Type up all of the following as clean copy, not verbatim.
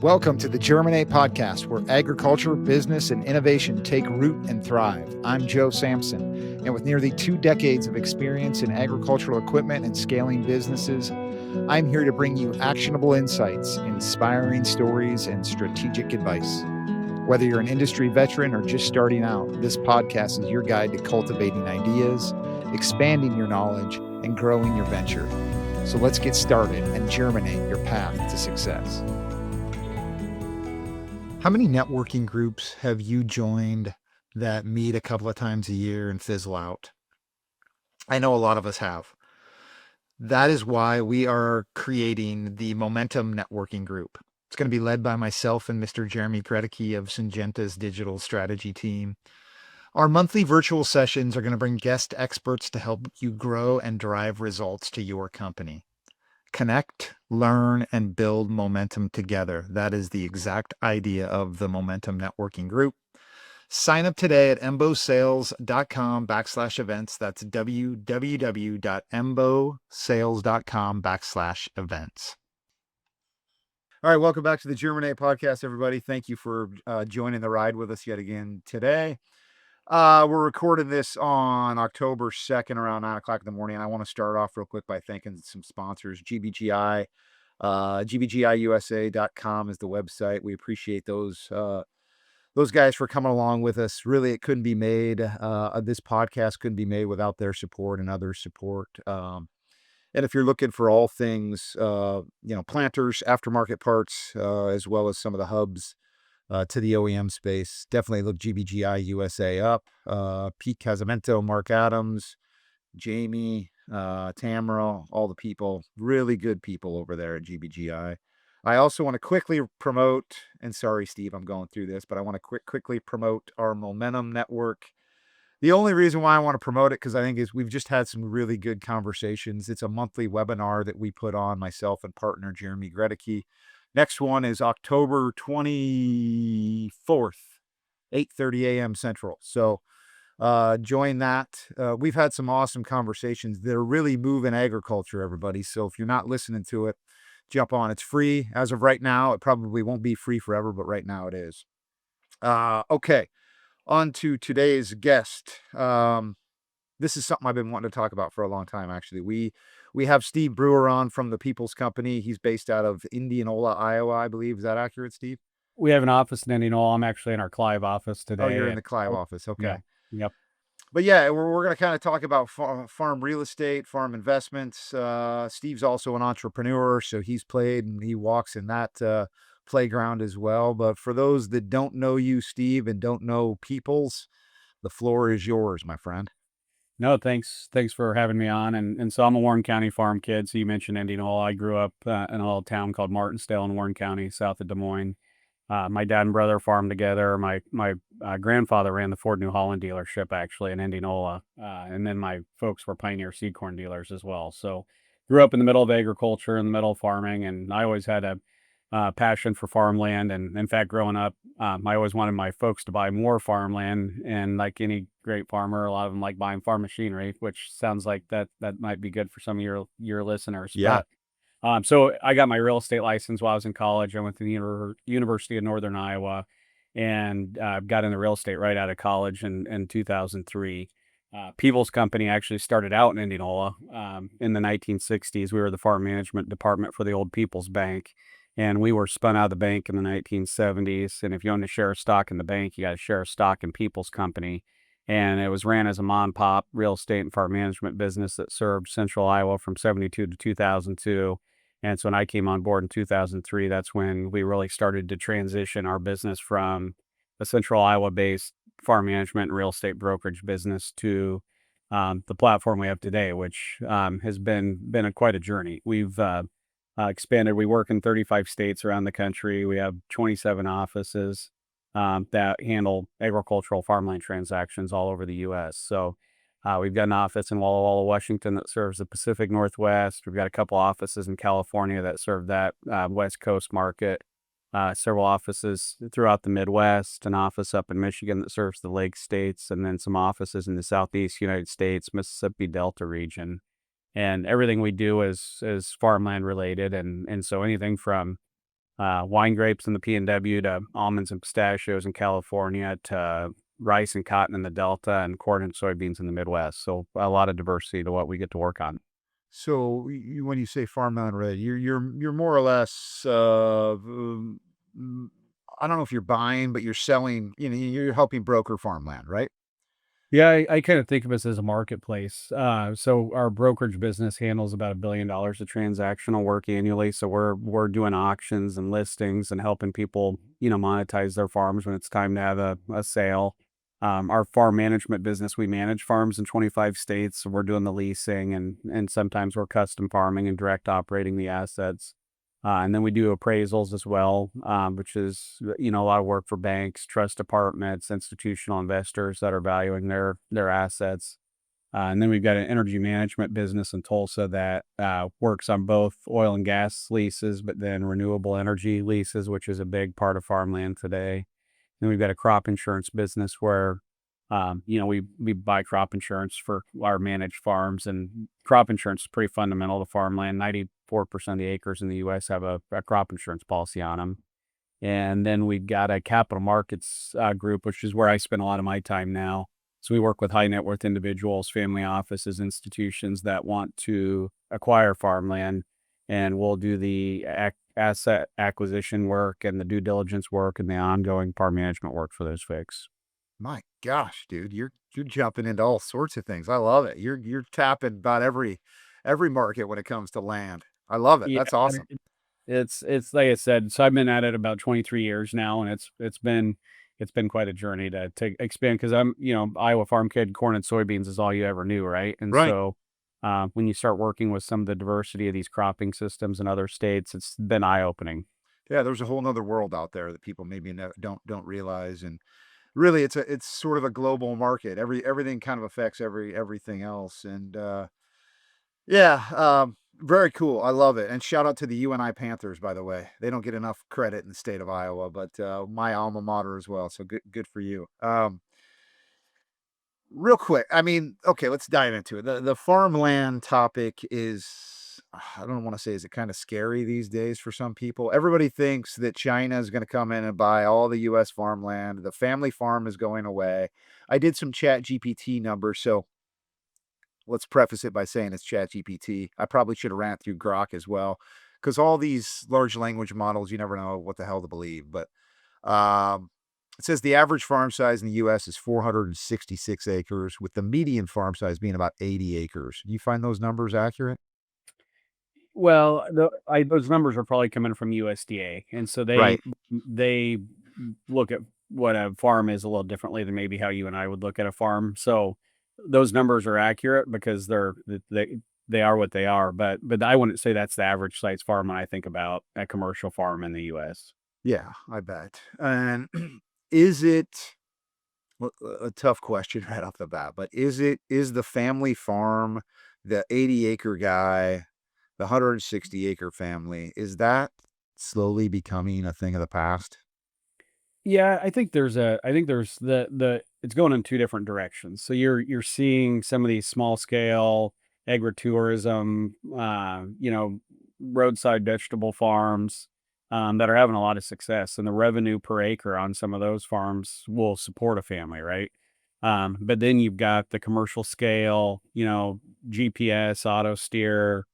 Welcome to the Germinate podcast, where agriculture, business, and innovation take root and thrive. I'm Joe Sampson, and with nearly 2 decades of experience in agricultural equipment and scaling businesses, I'm here to bring you actionable insights, inspiring stories, and strategic advice. Whether you're an industry veteran or just starting out, this podcast is your guide to cultivating ideas, expanding your knowledge, and growing your venture. So let's get started and germinate your path to success. How many networking groups have you joined that meet a couple of times a year and fizzle out? I know a lot of us have. That is why we are creating the Momentum Networking Group. It's going to be led by myself and Mr. Jeremy Kredeke of Syngenta's digital strategy team. Our monthly virtual sessions are going to bring guest experts to help you grow and drive results to your company. Connect, learn, and build momentum together. That is the exact idea of the Momentum Networking Group. Sign up today at embosales.com/events. That's www.embosales.com/events. All right, welcome back to the Germinate podcast, everybody. Thank you for joining the ride with us yet again today. We're recording this on October 2nd around 9 o'clock in the morning. I want to start off real quick by thanking some sponsors. GBGI, gbgiusa.com is the website. We appreciate those guys for coming along with us. Really, it couldn't be made. This podcast couldn't be made without their support and other support. And if you're looking for all things, planters, aftermarket parts, as well as some of the hubs, to the OEM space, definitely look GBGI USA up. Pete Casamento, Mark Adams, Jamie, Tamara, all the people, really good people over there at GBGI. I also want to quickly promote, and sorry, Steve, I'm going through this, but I want to quickly promote our Momentum Network. The only reason why I want to promote it, because I think is we've just had some really good conversations. It's a monthly webinar that we put on, myself and partner Jeremy Kredeke. Next one is October 24th, 8:30 a.m. Central. So join that. We've had some awesome conversations that are really moving agriculture, everybody. So if you're not listening to it, jump on. It's free as of right now. It probably won't be free forever, but right now it is. Okay, on to today's guest. This is something I've been wanting to talk about for a long time, actually. We have Steve Brewer on from the People's Company. He's based out of Indianola, Iowa, I believe. Is that accurate, Steve? We have an office in Indianola. I'm actually in our Clive office today. Oh, you're in the Clive office. Okay. Yeah. Yep. But yeah, we're going to kind of talk about farm real estate, farm investments. Steve's also an entrepreneur, so he's played and he walks in that playground as well. But for those that don't know you, Steve, and don't know People's, the floor is yours, my friend. No, thanks for having me on. And so I'm a Warren County farm kid. So you mentioned Indianola. I grew up in a little town called Martinsdale in Warren County, south of Des Moines. My dad and brother farmed together. My grandfather ran the Ford New Holland dealership actually in Indianola. And then my folks were Pioneer seed corn dealers as well. So grew up in the middle of agriculture, in the middle of farming, and I always had a passion for farmland. And in fact, growing up, I always wanted my folks to buy more farmland. And like any great farmer, a lot of them like buying farm machinery, which sounds like that might be good for some of your listeners. Yeah. But, so I got my real estate license while I was in college. I went to the University of Northern Iowa and got into real estate right out of college in 2003. People's Company actually started out in Indianola in the 1960s. We were the farm management department for the old People's Bank. And we were spun out of the bank in the 1970s. And if you own a share of stock in the bank, you got a share of stock in People's Company. And it was ran as a mom and pop real estate and farm management business that served Central Iowa from 72 to 2002. And so when I came on board in 2003, that's when we really started to transition our business from a Central Iowa-based farm management and real estate brokerage business to the platform we have today, which has been quite a journey. We've expanded. We work in 35 states around the country. We have 27 offices that handle agricultural farmland transactions all over the U.S. So we've got an office in Walla Walla, Washington that serves the Pacific Northwest. We've got a couple offices in California that serve that West Coast market. Several offices throughout the Midwest, an office up in Michigan that serves the Lake States, and then some offices in the Southeast United States, Mississippi Delta region. And everything we do is farmland related. And so anything from wine grapes in the PNW to almonds and pistachios in California to rice and cotton in the Delta and corn and soybeans in the Midwest. So a lot of diversity to what we get to work on. So when you say farmland ready, you're more or less, mm, I don't know if you're buying, but you're selling. You're helping broker farmland, right? Yeah, I kind of think of us as a marketplace. So our brokerage business handles about $1 billion of transactional work annually. So we're doing auctions and listings and helping people, monetize their farms when it's time to have a sale. Our farm management business, we manage farms in 25 states. So we're doing the leasing and sometimes we're custom farming and direct operating the assets. And then we do appraisals as well, which is, a lot of work for banks, trust departments, institutional investors that are valuing their assets. And then we've got an energy management business in Tulsa that works on both oil and gas leases, but then renewable energy leases, which is a big part of farmland today. Then we've got a crop insurance business where, we buy crop insurance for our managed farms, and crop insurance is pretty fundamental to farmland. 94% of the acres in the U.S. have a crop insurance policy on them. And then we've got a capital markets group, which is where I spend a lot of my time now. So we work with high net worth individuals, family offices, institutions that want to acquire farmland, and we'll do the asset acquisition work and the due diligence work and the ongoing farm management work for those folks. My gosh, dude, you're jumping into all sorts of things. I love it. You're tapping about every market when it comes to land. I love it. Yeah, That's awesome. it's like I said, so I've been at it about 23 years now, and it's been quite a journey to expand because I'm, Iowa farm kid, corn and soybeans is all you ever knew, right? And Right. so when you start working with some of the diversity of these cropping systems in other states, it's been eye opening. Yeah, there's a whole nother world out there that people maybe don't realize, and really, it's sort of a global market. Everything kind of affects everything else, and yeah, very cool. I love it. And shout out to the UNI Panthers, by the way. They don't get enough credit in the state of Iowa, but my alma mater as well. So good for you. Real quick, I mean, okay, let's dive into it. The farmland topic is, I don't want to say, is it kind of scary these days for some people? Everybody thinks that China is going to come in and buy all the US farmland. The family farm is going away. I did some chat GPT numbers, so let's preface it by saying it's chat GPT. I probably should have ran it through Grok as well, because all these large language models, you never know what the hell to believe. But um, it says the average farm size in the US is 466 acres, with the median farm size being about 80 acres. Do you find those numbers accurate? Well, those numbers are probably coming from USDA, and so Right. they look at what a farm is a little differently than maybe how you and I would look at a farm. So those numbers are accurate because they are what they are. But I wouldn't say that's the average size farm when I think about a commercial farm in the U.S. Yeah, I bet. And is it a tough question right off the bat, but is the family farm, the 80-acre guy, the 160-acre family, is that slowly becoming a thing of the past? Yeah, I think there's the it's going in 2 different directions. So you're seeing some of these small scale agritourism, roadside vegetable farms, that are having a lot of success, and the revenue per acre on some of those farms will support a family, right? But then you've got the commercial scale, GPS, auto steer,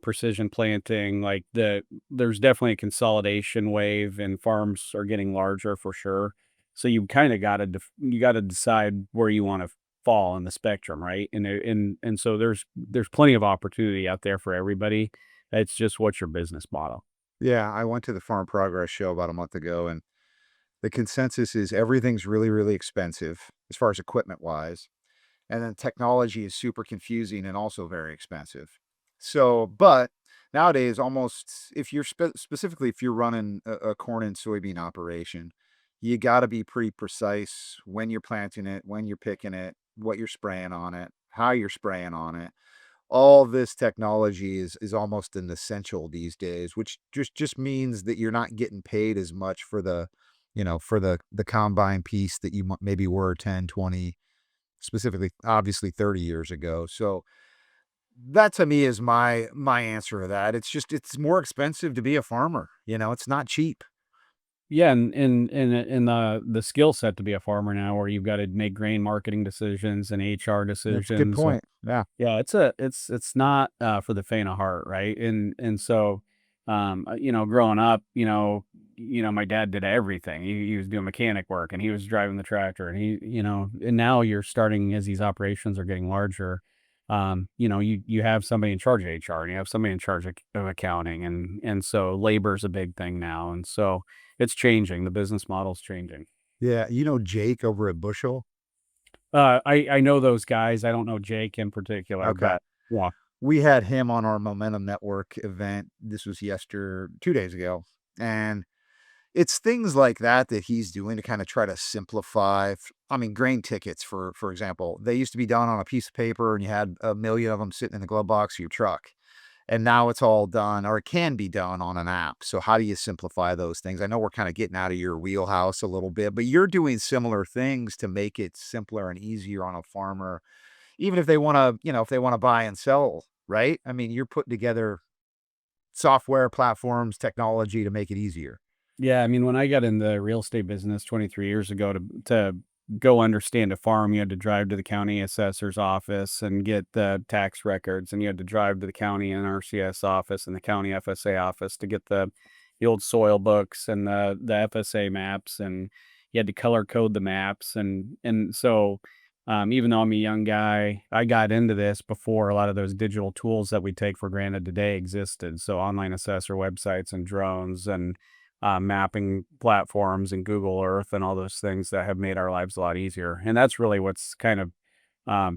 precision planting, like there's definitely a consolidation wave and farms are getting larger for sure. So you kind of got to you got to decide where you want to fall in the spectrum, right? And so there's plenty of opportunity out there for everybody. It's just what's your business model. Yeah, I went to the Farm Progress show about a month ago, and the consensus is everything's really, really expensive as far as equipment wise. And then technology is super confusing and also very expensive. So, but nowadays, almost if you're specifically if you're running a corn and soybean operation, you got to be pretty precise when you're planting it, when you're picking it, what you're spraying on it, how you're spraying on it. All this technology is almost an essential these days, which just means that you're not getting paid as much for for the combine piece that you maybe were 10, 20, specifically, obviously 30 years ago. So That to me is my answer to that. It's just it's more expensive to be a farmer, it's not cheap. Yeah, and the skill set to be a farmer now where you've gotta make grain marketing decisions and HR That's a good decisions. point. Yeah. Yeah, it's not, for the faint of heart, right? And so, growing up, my dad did everything. He was doing mechanic work and he was driving the tractor and and now you're starting as these operations are getting larger, you have somebody in charge of HR and you have somebody in charge of accounting and so labor's a big thing now. And so it's changing. The business model's changing. Yeah, Jake over at Bushel? I know those guys. I don't know Jake in particular, Okay. but yeah. We had him on our Momentum Network event. This was 2 days ago, and it's things like that that he's doing to kinda try to simplify I mean, grain tickets, for example, they used to be done on a piece of paper, and you had a million of them sitting in the glove box of your truck. And now it's all done or it can be done on an app. So how do you simplify those things? I know we're kind of getting out of your wheelhouse a little bit, but you're doing similar things to make it simpler and easier on a farmer, even if they want to, if they want to buy and sell, right? I mean, you're putting together software platforms, technology to make it easier. Yeah, I mean, when I got in the real estate business 23 years ago to go understand a farm, you had to drive to the county assessor's office and get the tax records, and you had to drive to the county NRCS office and the county FSA office to get the old soil books and the FSA maps, and you had to color code the maps, and so even though I'm a young guy, I got into this before a lot of those digital tools that we take for granted today existed. So online assessor websites and drones and mapping platforms and Google Earth and all those things that have made our lives a lot easier. And that's really what's kind of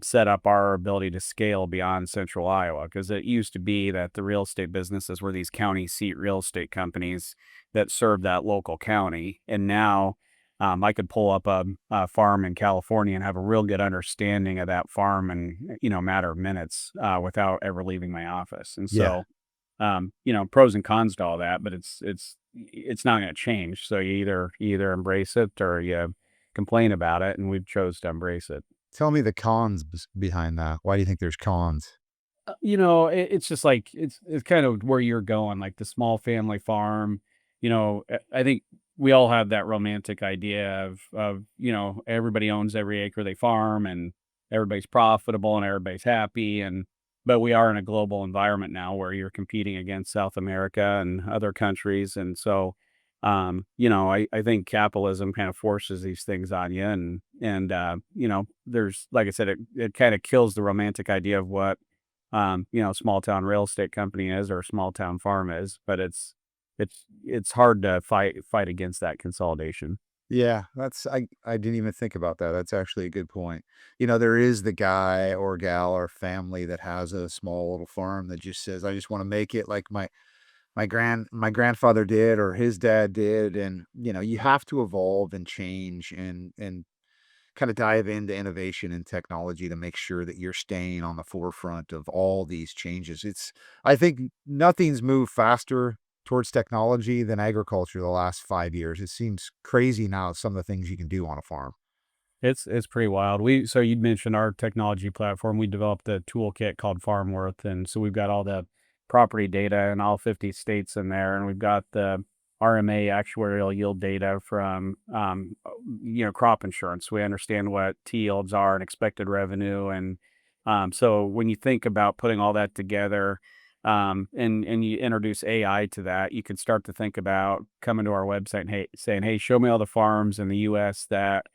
set up our ability to scale beyond central Iowa. Because it used to be that the real estate businesses were these county seat real estate companies that served that local county. And now I could pull up a farm in California and have a real good understanding of that farm in, a matter of minutes without ever leaving my office. And Yeah. so pros and cons to all that, but it's not going to change. So you either embrace it or you complain about it, and we've chose to embrace it. Tell me the cons behind that. Why do you think there's cons? It's just like it's kind of where you're going, like the small family farm. I think we all have that romantic idea of everybody owns every acre they farm and everybody's profitable and everybody's happy and but we are in a global environment now where you're competing against South America and other countries and so I think capitalism kind of forces these things on you and there's like I said it kind of kills the romantic idea of what small town real estate company is or a small town farm is, but it's hard to fight against that consolidation. Yeah, I didn't even think about that. That's actually a good point. There is the guy or gal or family that has a small little farm that just says, "I just want to make it like my grandfather did or his dad did." And you have to evolve and change and kind of dive into innovation and technology to make sure that you're staying on the forefront of all these changes. I think nothing's moved faster towards technology than agriculture the last 5 years. It seems crazy now, some of the things you can do on a farm. It's pretty wild. So you'd mentioned our technology platform. We developed a toolkit called FarmWorth, and so we've got all the property data in all 50 states in there, and we've got the RMA actuarial yield data from crop insurance. We understand what T yields are and expected revenue, and so when you think about putting all that together, and you introduce AI to that, you can start to think about coming to our website and saying, "Hey, show me all the farms in the U.S. that."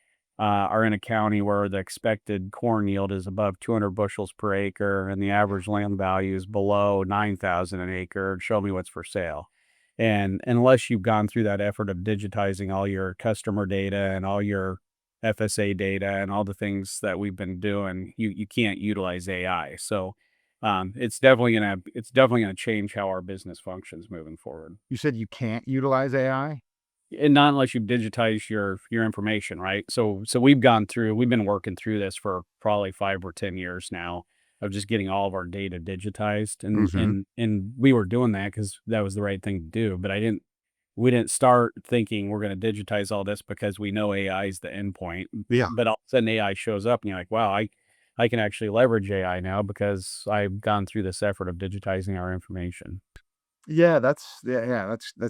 Are in a county where the expected corn yield is above 200 bushels per acre and the average land value is below 9,000 an acre. Show me what's for sale. And unless you've gone through that effort of digitizing all your customer data and all your FSA data and all the things that we've been doing, you can't utilize AI. So it's definitely gonna change how our business functions moving forward. You said you can't utilize AI? And not unless you digitize your information, right? So we've been working through this for probably 5 or 10 years now of just getting all of our data digitized, and Mhm. and we were doing that because that was the right thing to do, but I didn't we didn't start thinking we're gonna digitize all this because we know AI is the endpoint, Yeah. but all of a sudden AI shows up and you're like, "Wow, I I can actually leverage AI now because I've gone through this effort of digitizing our information. Yeah, that's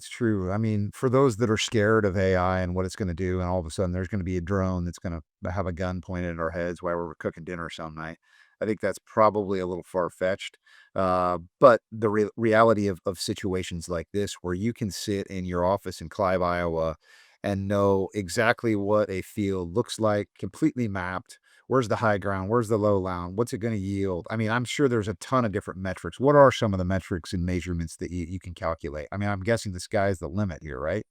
true. I mean, for those that are scared of AI and what it's gonna do, and all of a sudden there's gonna be a drone that's gonna have a gun pointed at our heads while we're cooking dinner some night, I think that's probably a little far-fetched. But the reality of situations like this where you can sit in your office in Clive, Iowa, and know exactly what a field looks like, completely mapped. Where's the high ground? Where's the low ground? What's it gonna yield? I mean, I'm sure there's a ton of different metrics. What are some of the metrics and measurements that you can calculate? I mean, I'm guessing the sky's the limit here, right?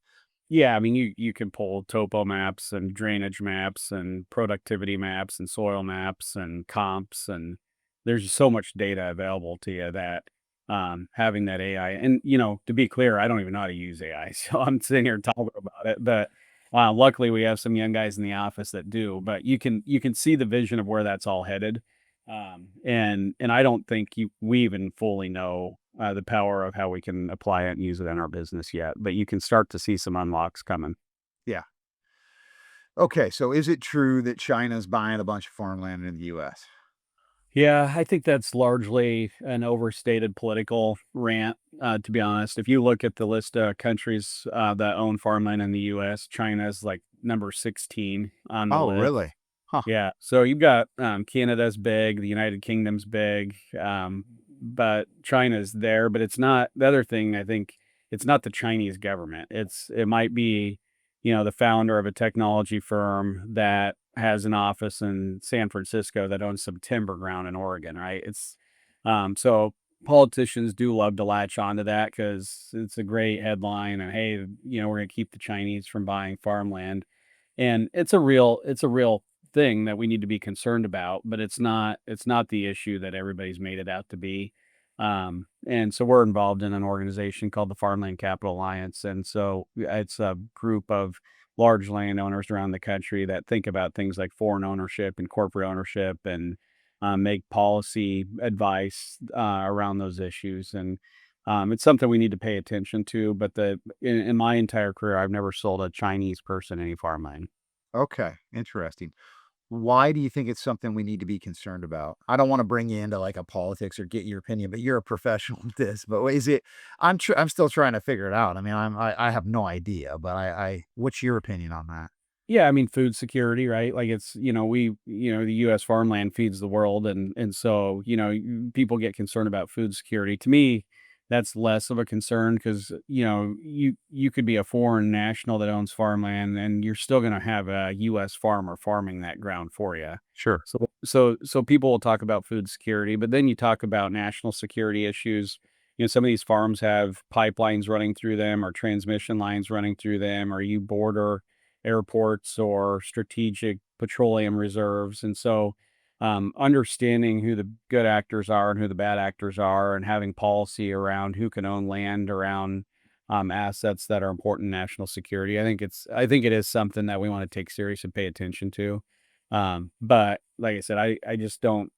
Yeah, I mean, you can pull topo maps and drainage maps and productivity maps and soil maps and comps, and there's so much data available to you that having that AI, and to be clear, I don't even know how to use AI, so I'm sitting here talking about it. But luckily, we have some young guys in the office that do. But you can see the vision of where that's all headed, and I don't think we even fully know the power of how we can apply it and use it in our business yet, but you can start to see some unlocks coming. Yeah. Okay, so is it true that China's buying a bunch of farmland in the US? Yeah, I think that's largely an overstated political rant, to be honest. If you look at the list of countries that own farmland in the US, China is like number 16 on the Oh, list. really? Huh. Yeah, so you've got, Canada's big, the United Kingdom's big, but China's there, but it's not the other thing, I think, it's not the Chinese government. It might be, the founder of a technology firm that has an office in San Francisco that owns some timber ground in Oregon, right? So politicians do love to latch onto that because it's a great headline and, "Hey, we're gonna keep the Chinese from buying farmland." And it's a real thing that we need to be concerned about, but it's not the issue that everybody's made it out to be. And so we're involved in an organization called the Farmland Capital Alliance, and so it's a group of large landowners around the country that think about things like foreign ownership and corporate ownership and make policy advice around those issues. And it's something we need to pay attention to. But in my entire career, I've never sold a Chinese person any farmland. Okay, interesting. Why do you think it's something we need to be concerned about? I don't wanna bring you into, like, a politics or get your opinion, but you're a professional at this, but is it I'm still trying to figure it out. I mean, I have no idea, but I what's your opinion on that? Yeah, I mean, food security, right? Like the US farmland feeds the world, and so, people get concerned about food security. To me, that's less of a concern because, you could be a foreign national that owns farmland and you're still going to have a US farmer farming that ground for you. Sure. So people will talk about food security, but then you talk about national security issues. Some of these farms have pipelines running through them or transmission lines running through them, or you border airports or strategic petroleum reserves. And so, understanding who the good actors are and who the bad actors are, and having policy around who can own land around assets that are important to national security. I think it is something that we want to take serious and pay attention to. But like I said, I just don't.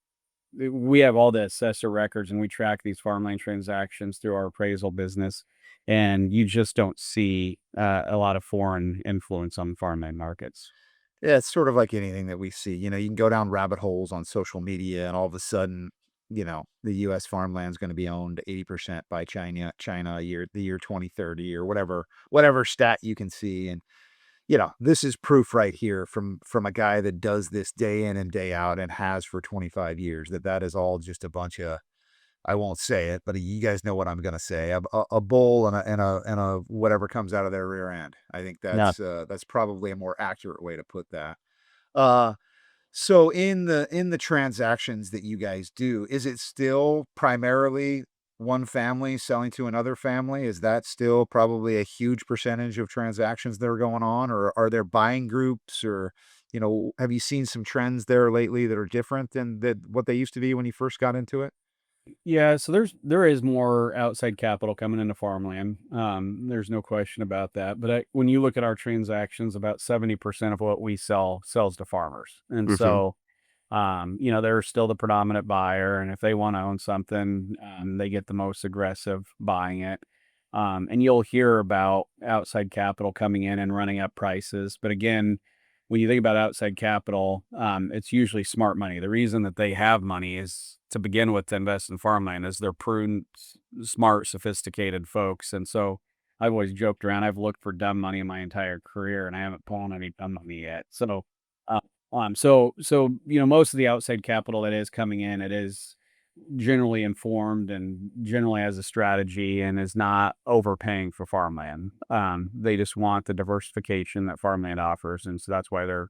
We have all the assessor records and we track these farmland transactions through our appraisal business, and you just don't see a lot of foreign influence on farmland markets. Yeah, it's sort of like anything that we see. You can go down rabbit holes on social media, and all of a sudden, the US farmland's gonna be owned 80% by China the year 2030 or whatever stat you can see. And this is proof right here from a guy that does this day in and day out and has for 25 years that is all just a bunch of, I won't say it, but you guys know what I'm gonna say, a bull and a whatever comes out of their rear end. I think No. that's probably a more accurate way to put that. Uh, so in the transactions that you guys do, is it still primarily one family selling to another family? Is that still probably a huge percentage of transactions that are going on, or are there buying groups, or have you seen some trends there lately that are different than what they used to be when you first got into it? Yeah, so there is more outside capital coming into farmland. There's no question about that. But when you look at our transactions, about 70% of what we sell sells to farmers, and Mhm. so they're still the predominant buyer, and if they want to own something, they get the most aggressive buying it. And you'll hear about outside capital coming in and running up prices. But again, when you think about outside capital, it's usually smart money. The reason that they have money is to begin with to invest in farmland is they're prudent, smart, sophisticated folks. And so I've always joked around. I've looked for dumb money in my entire career, and I haven't pulled any dumb money yet. Uh, most of the outside capital that is coming in, it is generally informed and generally has a strategy and is not overpaying for farmland. They just want the diversification that farmland offers, and so that's why the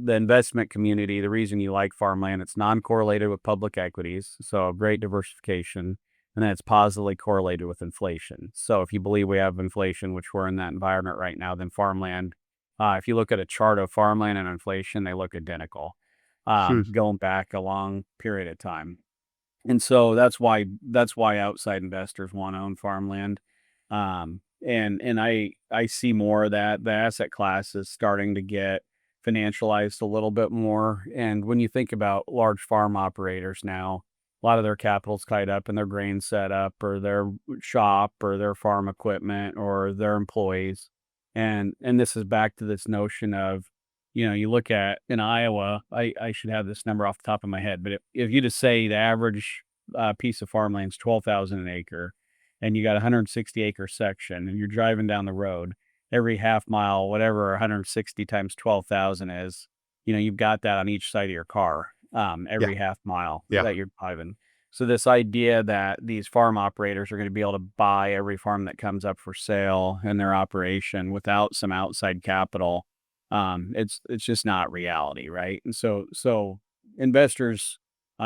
investment community. The reason you like farmland, it's non-correlated with public equities, so great diversification, and then it's positively correlated with inflation. So if you believe we have inflation, which we're in that environment right now, then farmland. If you look at a chart of farmland and inflation, they look identical, Hmm. going back a long period of time. And so that's why outside investors wanna own farmland. And I see more of that. The asset class is starting to get financialized a little bit more, and when you think about large farm operators now, a lot of their capital's tied up in their grain setup or their shop or their farm equipment or their employees, and this is back to this notion of, you look at in Iowa, I should have this number off the top of my head, but if you just say the average piece of farmland's 12,000 an acre, and you got a 160-acre section, and you're driving down the road, every half mile, whatever 160 times 12,000 is, you've got that on each side of your car, Yeah. every half mile Yeah. that you're driving. So this idea that these farm operators are going to be able to buy every farm that comes up for sale in their operation without some outside capital, it's just not reality, right? And so investors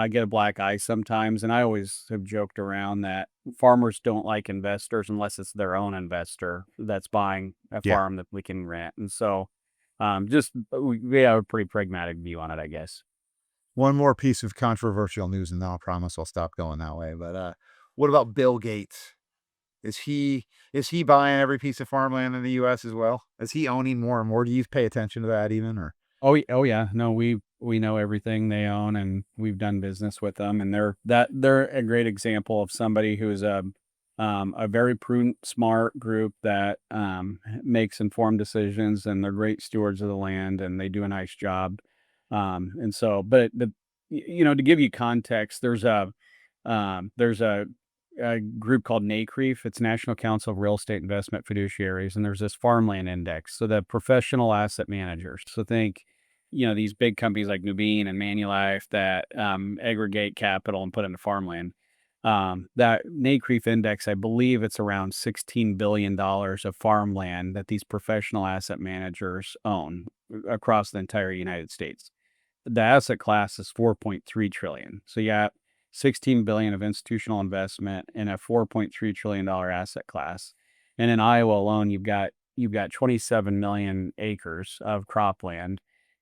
get a black eye sometimes, and I always have joked around that farmers don't like investors unless it's their own investor that's buying a Yeah. farm that we can rent. And so, we have a pretty pragmatic view on it, I guess. One more piece of controversial news, and then I promise I'll stop going that way. But what about Bill Gates? Is he buying every piece of farmland in the U.S. as well? Is he owning more and more? Do you pay attention to that even, or Oh yeah, no, we know everything they own, and we've done business with them, and they're a great example of somebody who's a very prudent, smart group that makes informed decisions, and they're great stewards of the land, and they do a nice job. And so, to give you context, there's a group called NACREIF. It's National Council of Real Estate Investment Fiduciaries, and there's this farmland index. So the professional asset managers. So think, these big companies like Nuveen and Manulife that aggregate capital and put into farmland. That NACREIF index, I believe it's around $16 billion of farmland that these professional asset managers own across the entire United States. The asset class is 4.3 trillion. So you got 16 billion of institutional investment in a 4.3 trillion dollar asset class. And in Iowa alone, you've got 27 million acres of cropland.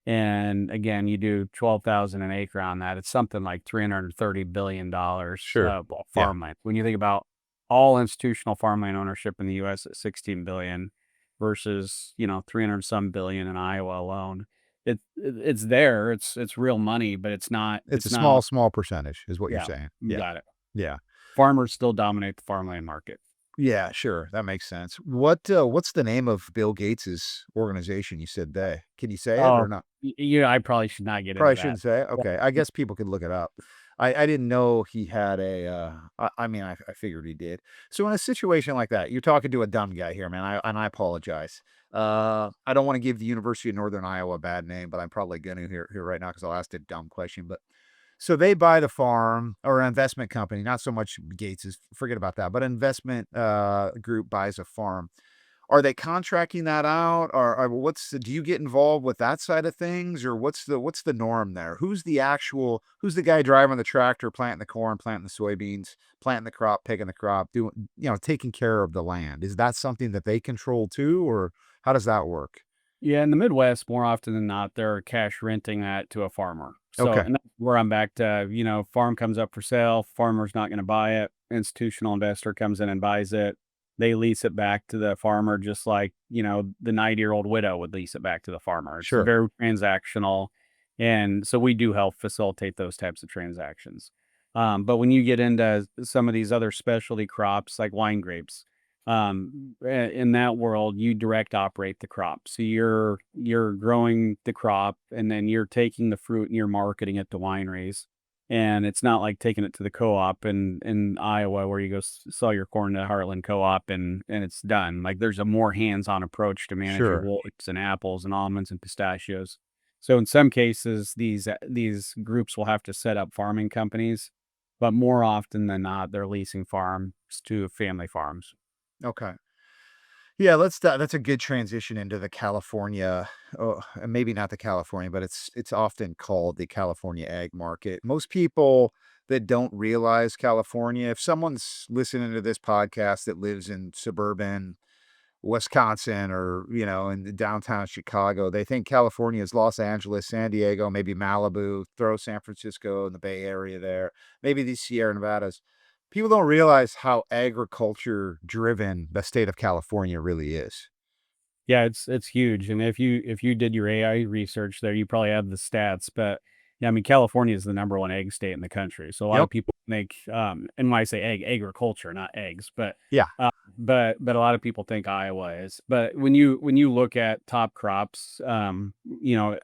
And again, you do 12,000 an acre on that. It's something like $330 billion sure? well, Yeah. farmland. When you think about all institutional farmland ownership in the US at 16 billion versus, 300 some billion in Iowa alone, it's there. It's real money, but it's not It's a it's small, not small percentage, is what you're yeah, saying. you Yeah. got it. Yeah. Farmers still dominate the farmland market. Yeah, sure. That makes sense. What's the name of Bill Gates's organization? You said they. Can you say it or Oh, not? yeah, I probably should not get into Probably that. shouldn't say it? Okay. I guess people could look it up. I didn't know he had a, I mean, I figured he did. So in a situation like that, you're talking to a dumb guy here, man. I apologize. I don't want to give the University of Northern Iowa a bad name, but I'm probably going to here right now because I'll ask a dumb question. But so they buy the farm or an investment company, not so much Gates's, forget about that, but an investment group buys a farm. Are they contracting that out? Or do you get involved with that side of things? Or what's the norm there? Who's the guy driving the tractor, planting the corn, planting the soybeans, planting the crop, picking the crop, doing, taking care of the land? Is that something that they control too, or how does that work? Yeah, in the Midwest, more often than not, they're cash renting that to a farmer. So, Okay. and that's where I'm back to, farm comes up for sale, farmer's not gonna buy it, institutional investor comes in and buys it. They lease it back to the farmer just like, the 90-year-old widow would lease it back to the farmer. It's Sure. very transactional, and so we do help facilitate those types of transactions. But when you get into some of these other specialty crops like wine grapes, In that world, you direct operate the crop. So you're growing the crop, and then you're taking the fruit and you're marketing it to wineries. And it's not like taking it to the co-op in Iowa where you go sell your corn to Heartland Co-op and it's done. Like there's a more hands-on approach to managing Sure. walnuts and apples and almonds and pistachios. So in some cases, these groups will have to set up farming companies, but more often than not, they're leasing farms to family farms. Okay. Yeah, that's a good transition into the California, oh, and maybe not the California, but it's often called the California ag market. Most people that don't realize California, if someone's listening to this podcast that lives in suburban Wisconsin or, in the downtown Chicago, they think California is Los Angeles, San Diego, maybe Malibu, throw San Francisco in the Bay Area there, maybe the Sierra Nevadas. People don't realize how agriculture driven the state of California really is. Yeah, it's huge, and if you did your AI research there, you probably have the stats, but, yeah, I mean, California is the number 1 egg state in the country, so a lot of Yep. people think, and when I say egg, agriculture, not eggs, Yeah. but a lot of people think Iowa is. But when you look at top crops, I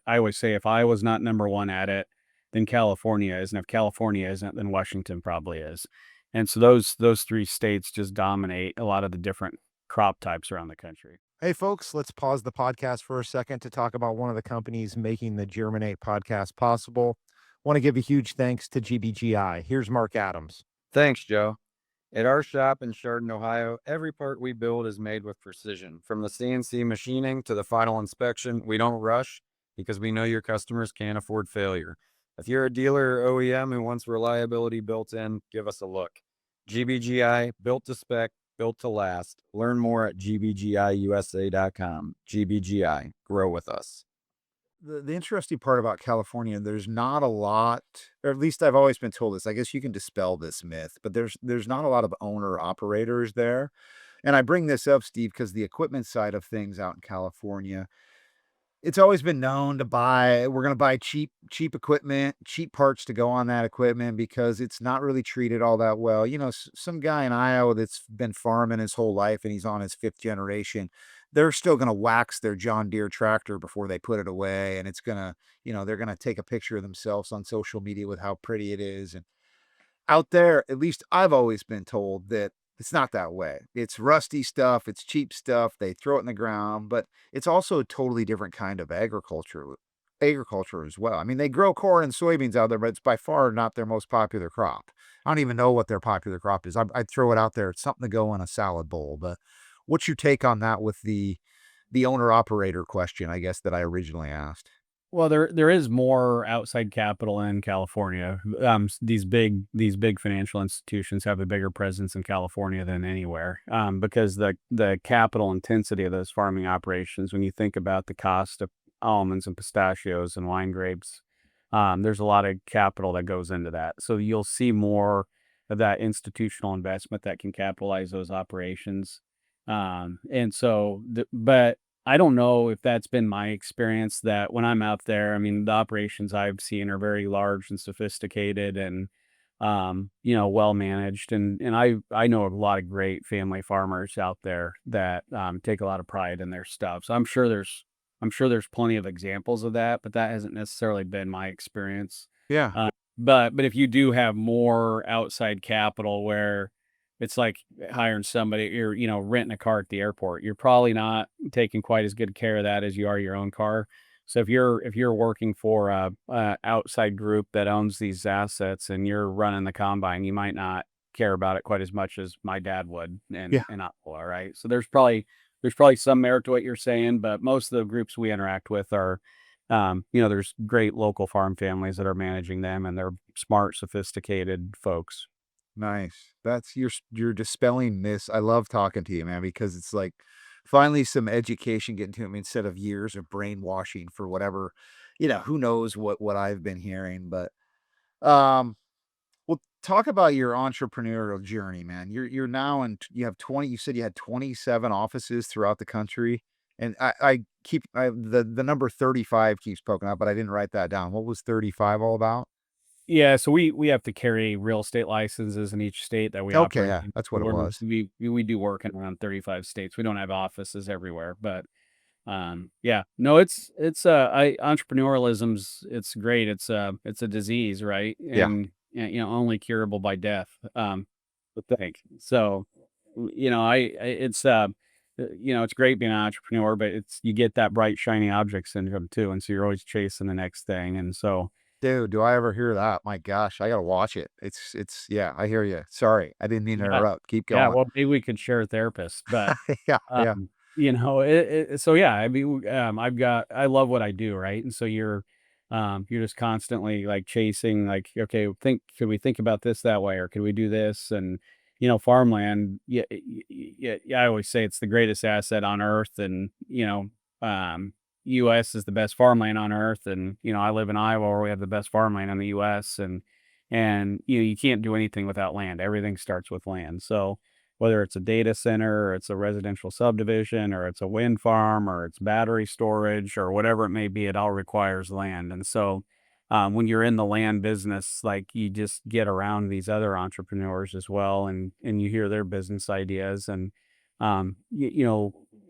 always say if Iowa's not number 1 at it, then California is, and if California isn't, then Washington probably is. And so those 3 states just dominate a lot of the different crop types around the country. Hey, folks, let's pause the podcast for a second to talk about one of the companies making the Germinate podcast possible. Want to give a huge thanks to GBGI. Here's Mark Adams. Thanks, Joe. At our shop in Chardon, Ohio, every part we build is made with precision. From the CNC machining to the final inspection, we don't rush because we know your customers can't afford failure. If you're a dealer or OEM who wants reliability built in, give us a look. GBGI, built to spec, built to last. Learn more at gbgiusa.com. GBGI, grow with us. The interesting part about California, there's not a lot, or at least I've always been told this. I guess you can dispel this myth, but there's not a lot of owner operators there. And I bring this up, Steve, because the equipment side of things out in California, it's always been known to we're gonna buy cheap equipment, cheap parts to go on that equipment because it's not really treated all that well. Some guy in Iowa that's been farming his whole life and he's on his 5th generation, they're still gonna wax their John Deere tractor before they put it away, and they're gonna take a picture of themselves on social media with how pretty it is, and out there, at least I've always been told that it's not that way. It's rusty stuff, it's cheap stuff, they throw it in the ground, but it's also a totally different kind of agriculture as well. I mean, they grow corn and soybeans out there, but it's by far not their most popular crop. I don't even know what their popular crop is. I'd throw it out there. It's something to go in a salad bowl. But what's your take on that with the owner operator question, I guess, that I originally asked? Well, there is more outside capital in California. These big financial institutions have a bigger presence in California than anywhere, because the capital intensity of those farming operations. When you think about the cost of almonds and pistachios and wine grapes, there's a lot of capital that goes into that. So you'll see more of that institutional investment that can capitalize those operations. But I don't know if that's been my experience that when I'm out there, I mean, the operations I've seen are very large and sophisticated and, well managed. And I know a lot of great family farmers out there that take a lot of pride in their stuff. So I'm sure there's plenty of examples of that, but that hasn't necessarily been my experience. Yeah. But if you do have more outside capital where it's like hiring somebody or, renting a car at the airport, you're probably not taking quite as good care of that as you are your own car. So if you're working for a outside group that owns these assets and you're running the combine, you might not care about it quite as much as my dad would Yeah. in Iowa, right? So there's probably some merit to what you're saying, but most of the groups we interact with are there's great local farm families that are managing them, and they're smart, sophisticated folks. Nice. You're dispelling myths. I love talking to you, man, because it's like finally some education getting to me instead of years of brainwashing for whatever, who knows what I've been hearing. But um well, talk about your entrepreneurial journey, man. You're now you have 20, you said you had 27 offices throughout the country. And the number 35 keeps poking up, but I didn't write that down. What was 35 all about? Yeah, so we have to carry real estate licenses in each state that we Okay, operate yeah, in. that's what it We're was. we do work in around 35 states. We don't have offices everywhere, but yeah, no, entrepreneurialism's it's great. It's a disease, right? Yeah. And only curable by death. But think so. It's great being an entrepreneur, but you get that bright shiny object syndrome too, and so you're always chasing the next thing, and so Dude, do I ever hear that? My gosh, I gotta watch it. It's yeah, I hear you. Sorry, I didn't mean to yeah, interrupt. Keep yeah. going. Well, maybe we could share therapists, but Yeah, yeah. so yeah, I mean, I love what I do, right? And so you're just constantly like chasing, like, okay, could we think about this that way, or could we do this? And farmland, yeah, yeah, I always say it's the greatest asset on earth, and U.S. is the best farmland on earth, and I live in Iowa where we have the best farmland in the U.S. and you can't do anything without land. Everything starts with land. So whether it's a data center or it's a residential subdivision or it's a wind farm or it's battery storage or whatever it may be, it all requires land. And so when you're in the land business, like you just get around these other entrepreneurs as well, and you hear their business ideas. And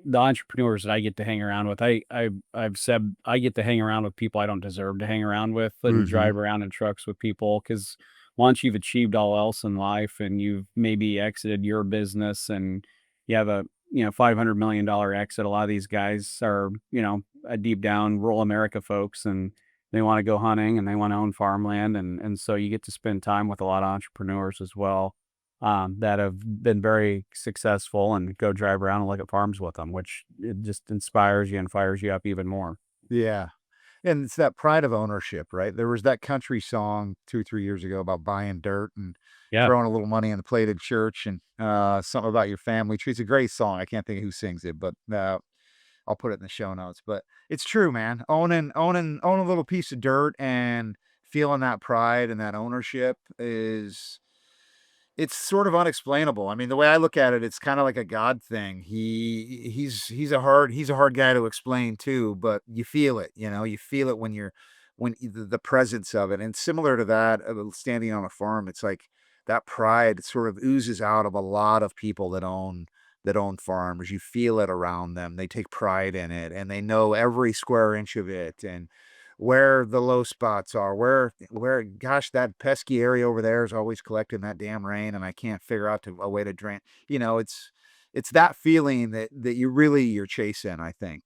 the entrepreneurs that I get to hang around with, I've said I get to hang around with people I don't deserve to hang around with, and Mhm. drive around in trucks with people, because once you've achieved all else in life and you've maybe exited your business and you have a $500 million exit, a lot of these guys are deep down rural America folks, and they want to go hunting and they want to own farmland, and so you get to spend time with a lot of entrepreneurs as well, that have been very successful, and go drive around and look at farms with them, which it just inspires you and fires you up even more. Yeah. And it's that pride of ownership, right? There was that country song 2, 3 years ago about buying dirt and Yeah. throwing a little money in the plated church and, something about your family tree. It's a great song. I can't think of who sings it, but, I'll put it in the show notes. But it's true, man. Own a little piece of dirt and feeling that pride and that ownership is it's sort of unexplainable. I mean, the way I look at it, it's kinda like a God thing. He's a hard guy to explain too, but you feel it, you feel it when the presence of it. And similar to that, standing on a farm, it's like that pride sort of oozes out of a lot of people that own farms. You feel it around them. They take pride in it, and they know every square inch of it, and where the low spots are, where gosh, that pesky area over there is always collecting that damn rain, and I can't figure out a way to drain. It's that feeling that you're chasing, I think,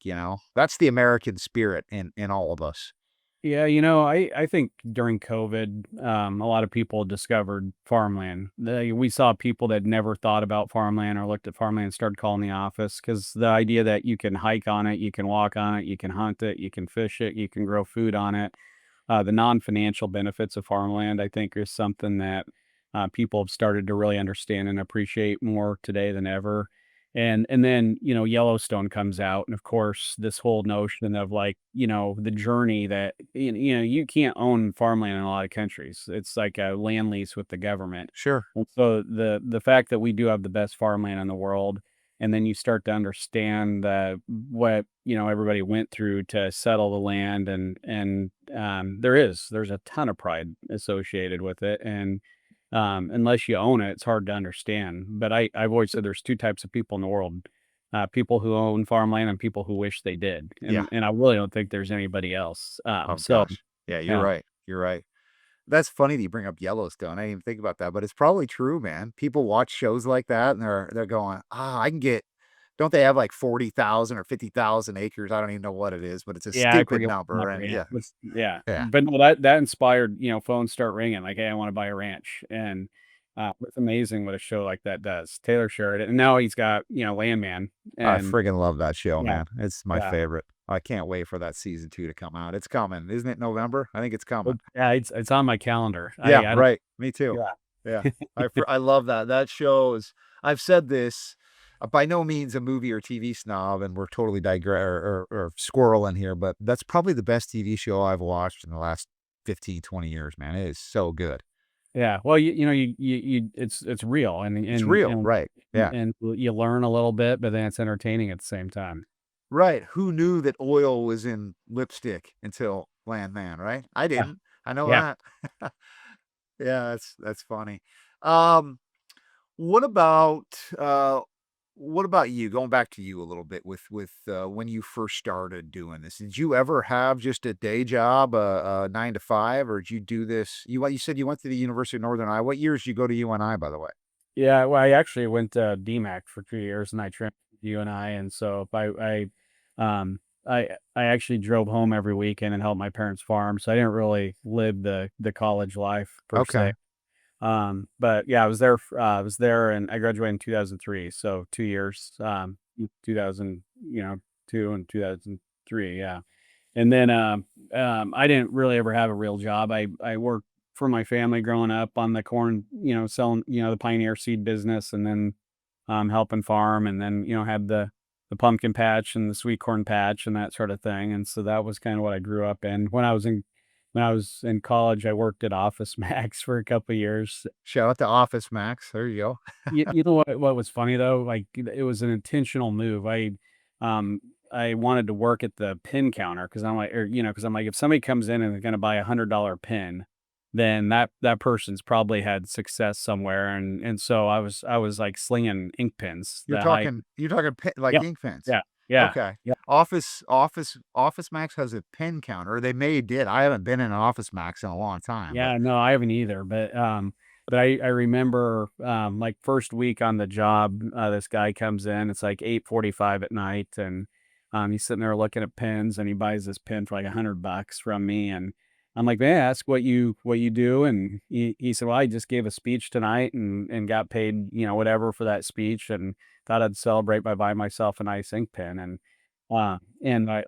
That's the American spirit in all of us. Yeah, I think during COVID, a lot of people discovered farmland. We saw people that never thought about farmland or looked at farmland started calling the office, because the idea that you can hike on it, you can walk on it, you can hunt it, you can fish it, you can grow food on it. The non-financial benefits of farmland, I think, is something that people have started to really understand and appreciate more today than ever. And then Yellowstone comes out, and of course this whole notion of, like, the journey that you can't own farmland in a lot of countries. It's like a land lease with the government. Sure. And so the fact that we do have the best farmland in the world, and then you start to understand what everybody went through to settle the land, and there's a ton of pride associated with it, and unless you own it, it's hard to understand. But I've always said there's two types of people in the world: people who own farmland and people who wish they did, Yeah. and I really don't think there's anybody else. Oh So gosh. Yeah, you're yeah. right. You're right. That's funny that you bring up Yellowstone. I didn't even think about that, but it's probably true, man. People watch shows like that and they're going, I can get, don't they have like 40,000 or 50,000 acres? I don't even know what it is, but it's a Yeah, I stupid forget what the number. number, And yeah, yeah, yeah, yeah. but no, that inspired, phones start ringing, like, "Hey, I wanna buy a ranch," and, it's amazing what a show like that does. Taylor shared it, and now he's got, Landman, I and friggin' love that show, yeah, man. It's my yeah. favorite. I can't wait for that season 2 to come out. It's coming. Isn't it November? I think it's Well, coming. yeah, it's on my calendar. Yeah, I don't right. Me too. yeah. Yeah. I love that. That show is I've said this, by no means a movie or TV snob, and we're totally or squirreling here, but that's probably the best TV show I've watched in the last 15, 20 years, man. It is so good. Yeah, well, it's real, and It's real, right. Yeah. you learn a little bit, but then it's entertaining at the same time. Right. Who knew that oil was in lipstick until Landman, right? I Yeah, didn't. I know yeah. that. Yeah, that's funny. Um, what about, uh, what about you? Going back to you a little bit with when you first started doing this. Did you ever have just a day job, a 9 to 5, or did you do this you said you went to the University of Northern Iowa. What years did you go to UNI, by the way? Yeah, well, I actually went to DMAC for 2 years, and I trained with UNI, and so um, I actually drove home every weekend and helped my parents farm, so I didn't really live the college life per Okay. se. But yeah, I was there and I graduated in 2003, so 2 years, 2000, 2 and 2003, yeah. And then, I didn't really ever have a real job. I worked for my family growing up on the corn, selling, the Pioneer seed business, and then, helping farm, and then, had the pumpkin patch and the sweet corn patch and that sort of thing. And so that was kind of what I grew up in. When I was in college, I worked at Office Max for a couple of years. Shout out to Office Max. There you go. You know what was funny though? Like, it was an intentional move. Um, I wanted to work at the pin counter because because I'm like, if somebody comes in and they're gonna buy $100 pin, then that person's probably had success somewhere, and so I was like slinging ink pins You're that high. talking pen like Yeah, ink pens. yeah, yeah, Okay. yeah. Office Max has a pen counter. They may did. I haven't been in an Office Max in a long time, but Yeah, no, I haven't either, but I remember, like, first week on the job, this guy comes in, it's like 8:45 at night, and, he's sitting there looking at pens, and he buys this pen for like $100 from me, and I'm like, "May I ask what you do?" And he said, "Well, I just gave a speech tonight and got paid, whatever for that speech, and thought I'd celebrate by buying myself a nice ink pen." And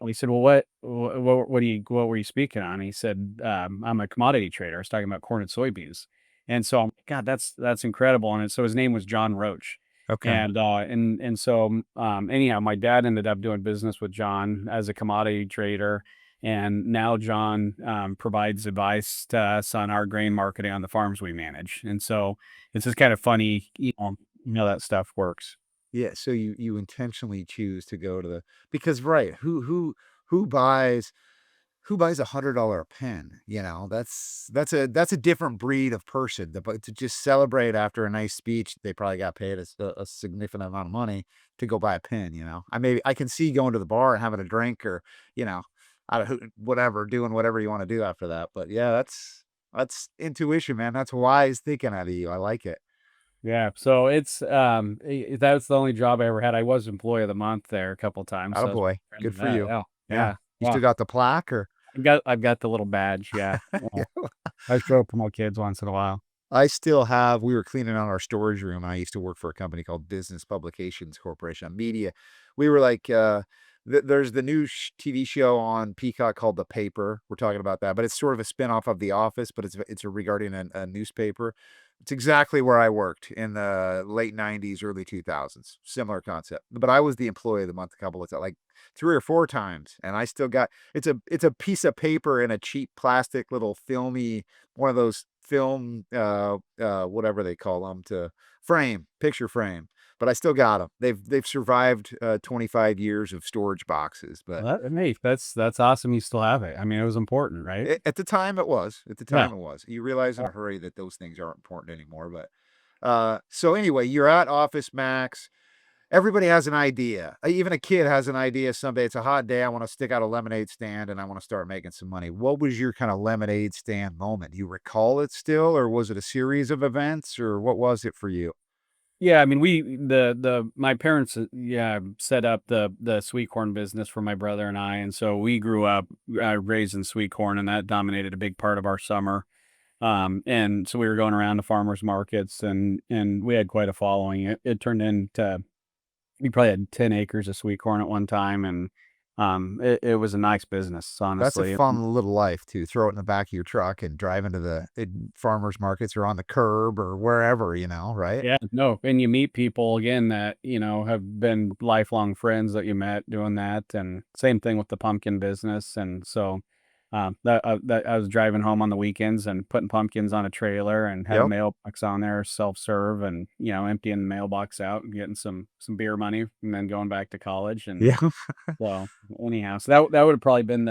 we said, "Well, what were you speaking on?" He said, "I'm a commodity trader." I was talking about corn and soybeans. And so I'm like, "God, that's incredible." And so his name was John Roach. okay. And anyhow, my dad ended up doing business with John as a commodity trader. And now John, provides advice to us on our grain marketing on the farms we manage. And so it's just kind of funny, that stuff works. Yeah, so you intentionally choose to go to the because right, who buys who buys $100 pen, you know? That's a different breed of person, but to just celebrate after a nice speech, they probably got paid a significant amount of money to go buy a pen, you know? I can see going to the bar and having a drink or, you know, I don't whatever, doing whatever you wanna do after that, but yeah, that's intuition, man, that's wise thinking out of you, I like it. Yeah, so it's, that's the only job I ever had. I was employee of the month there a couple times, so I was Attaboy, proud good of for that, you. yeah, Yeah. yeah, You yeah. still got the plaque or I've got the little badge, yeah, yeah. yeah. I show up for my kids once in a while. I still have we were cleaning out our storage room, and I used to work for a company called Business Publications Corporation on media. We were like, there's the new TV show on Peacock called The Paper. We're talking about that, but it's sort of a spinoff of The Office, but it's regarding a newspaper. It's exactly where I worked in the late 90s, early 2000s. Similar concept. But I was the employee of the month a couple of times, like 3 or 4 times, and I still got it's a piece of paper in a cheap plastic little filmy one of those film, whatever they call them to frame, picture frame, but I still got them. They've survived, 25 years of storage boxes, but Well, hey, that's awesome you still have it. I mean, it was important, right? at the time it was. At the Yeah. time it was. You realize in a hurry that those things aren't important anymore, but, so anyway, you're at Office Max. Everybody has an idea. Even a kid has an idea someday. It's a hot day. I want to stick out a lemonade stand and I want to start making some money. What was your kind of lemonade stand moment? Do you recall it still, or was it a series of events, or what was it for you? Yeah, I mean, my parents, yeah, set up the sweet corn business for my brother and I, and so we grew up, raising sweet corn, and that dominated a big part of our summer. And so we were going around to farmers markets, and we had quite a following. It turned into we probably had 10 acres of sweet corn at one time, and, it was a nice business, That's a honestly. fun little life to throw it in the back of your truck and drive into the farmers markets or on the curb or wherever, right? Yeah, no, and you meet people again that, have been lifelong friends that you met doing that, and same thing with the pumpkin business. And so, that I was driving home on the weekends and putting pumpkins on a trailer and had a Yep. mailbox on there, self-serve, and, emptying the mailbox out and getting some beer money and then going back to college. And Yeah. so anyhow, so that would have probably been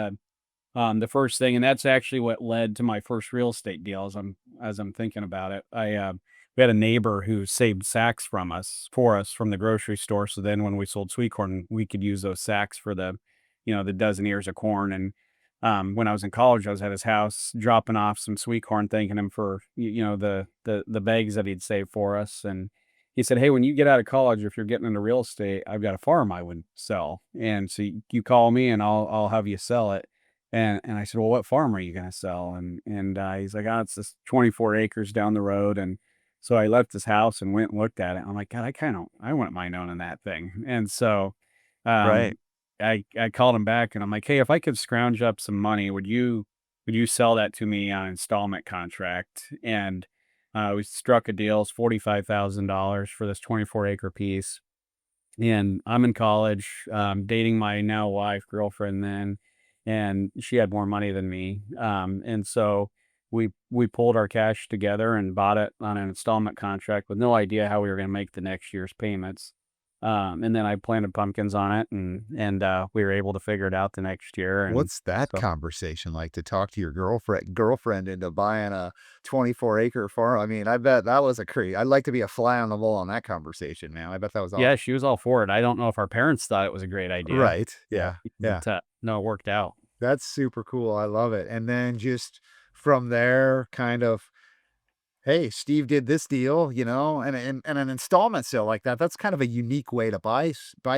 The first thing, and that's actually what led to my first real estate deal. As I'm thinking about it, we had a neighbor who saved sacks for us from the grocery store. So then when we sold sweet corn, we could use those sacks for the dozen ears of corn. And when I was in college, I was at his house dropping off some sweet corn, thanking him for the bags that he'd saved for us. And he said, "Hey, when you get out of college, if you're getting into real estate, I've got a farm I would sell, and so you call me and I'll have you sell it." And I said, "Well, what farm are you gonna sell?" And he's like, "Oh, it's this 24 acres down the road." And so I left his house and went and looked at it. I'm like, "God, I wouldn't mind owning that thing." And so, Right. um, I called him back and I'm like, "Hey, if I could scrounge up some money, would you sell that to me on installment contract?" And we struck a deal. It's $45,000 for this 24-acre piece. And I'm in college, dating my now wife, girlfriend then, and she had more money than me. And so we pulled our cash together and bought it on an installment contract with no idea how we were going to make the next year's payments. And then I planted pumpkins on it, and we were able to figure it out the next year. And What's that so conversation like to talk to your girlfriend into buying a 24-acre farm? I mean, I bet that was a I'd like to be a fly on the wall on that conversation, man. I bet that was yeah, awesome. she was all for it. I don't know if our parents thought it was a great idea, Right. but, Yeah. Yeah. no, it worked out. That's super cool. I love it. And then just from there, kind of, hey, Steve did this deal, and an installment sale like that. That's kind of a unique way to buy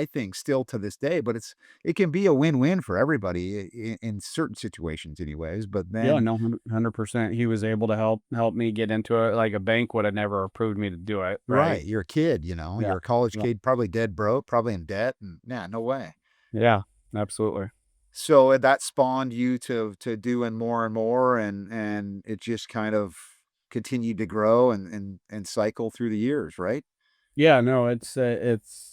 things still to this day, but it can be a win-win for everybody in certain situations anyways. But Yeah, then no, 100%. He was able to help me get into it, like, a bank would have never approved me to do it, right? right, you're a kid, Yeah. you're a college Yeah. kid, probably dead broke, probably in debt, and yeah, no way. Yeah, absolutely. So that spawned you to doing more and more, and it just kind of continued to grow and cycle through the years, right? Yeah, no, it's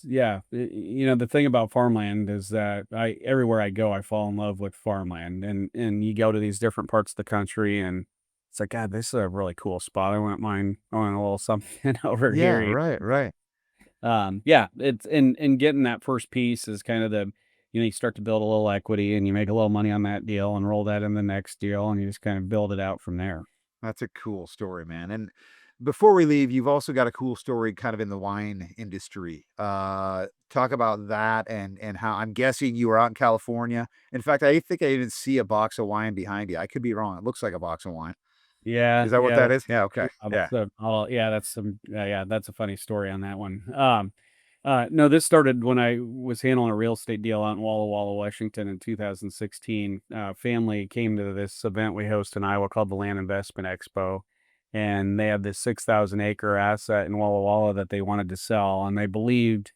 yeah, the thing about farmland is that I everywhere I go, I fall in love with farmland, and you go to these different parts of the country, and it's like, "God, this is a really cool spot. I wouldn't mind owning a little something over Yeah, here." right, right. Yeah, it's and getting that first piece is kind of you start to build a little equity and you make a little money on that deal and roll that in the next deal and you just kind of build it out from there. That's a cool story, man. And before we leave, you've also got a cool story kind of in the wine industry. Talk about that and how I'm guessing you were out in California. In fact, I think I even see a box of wine behind you. I could be wrong. It looks like a box of wine. Yeah, Is that what yeah, that is? Yeah, okay. Yeah. that's a funny story on that one. No, this started when I was handling a real estate deal out in Walla Walla, Washington in 2016. Family came to this event we host in Iowa called the Land Investment Expo, and they had this 6,000-acre asset in Walla Walla that they wanted to sell, and they believed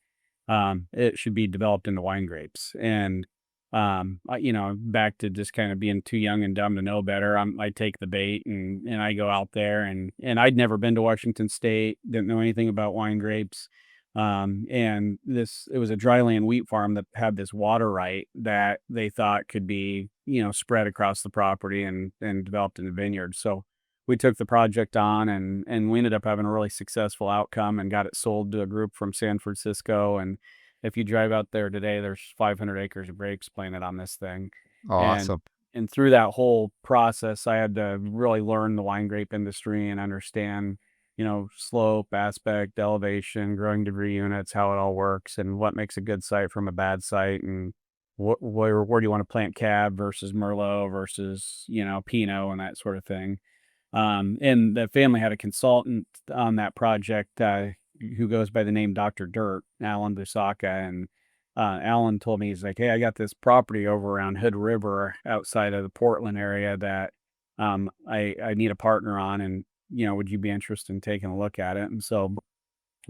it should be developed into wine grapes. And back to just kind of being too young and dumb to know better. I take the bait and I go out there and I'd never been to Washington State, didn't know anything about wine grapes. And it was a dryland wheat farm that had this water right that they thought could be, spread across the property and developed in the vineyard. So we took the project on and we ended up having a really successful outcome and got it sold to a group from San Francisco. And if you drive out there today, there's 500 acres of grapes planted on this thing. And Awesome. and through that whole process, I had to really learn the wine grape industry and understand, slope, aspect, elevation, growing degree units, how it all works, and what makes a good site from a bad site, and where do you want to plant Cab versus Merlot versus Pinot and that sort of thing. And the family had a consultant on that project who goes by the name Dr. Dirt, Alan Busaka. And Alan told me, he's like, "Hey, I got this property over around Hood River outside of the Portland area that I need a partner on. And, would you be interested in taking a look at it?" And so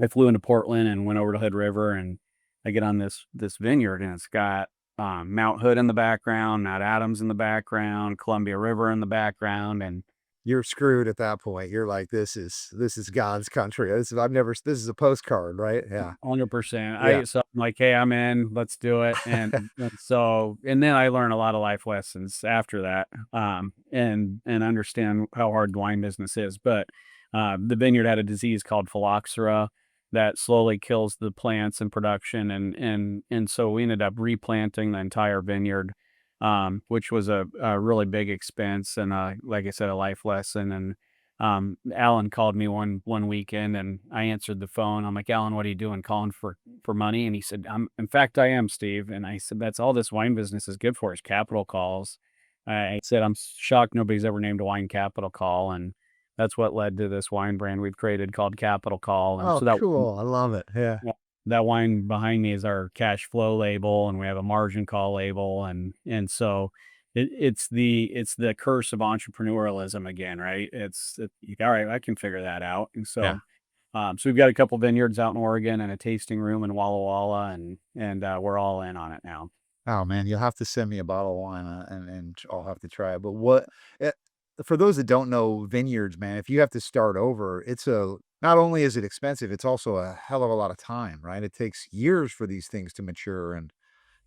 I flew into Portland and went over to Hood River and I get on this vineyard and it's got Mount Hood in the background, Mount Adams in the background, Columbia River in the background, and You're screwed at that point. You're like, this is God's country. This is a postcard, right? Yeah. 100%. Yeah. So I'm like, "Hey, I'm in. Let's do it." And then I learned a lot of life lessons after that, and understand how hard the wine business is. But the vineyard had a disease called phylloxera that slowly kills the plants in production, and so we ended up replanting the entire vineyard. which was a really big expense and, like I said, a life lesson. And Alan called me one weekend, and I answered the phone. I'm like, Alan, what are you doing? Calling for money? And he said, in fact, I am, Steve. And I said, that's all this wine business is good for is capital calls. I said, I'm shocked nobody's ever named a wine capital call, and that's what led to this wine brand we've created called Capital Call. And Oh, so that cool. I love it. Yeah. yeah. That wine behind me is our cash flow label, and we have a margin call label, and so it's the curse of entrepreneurialism again, right? All right, I can figure that out. And Yeah. so we've got a couple vineyards out in Oregon and a tasting room in Walla Walla, and we're all in on it now. Oh man, you'll have to send me a bottle of wine, and I'll have to try it. But what, eh, for those that don't know vineyards, man, if you have to start over, it's a not only is it expensive, it's also a hell of a lot of time, right? It takes years for these things to mature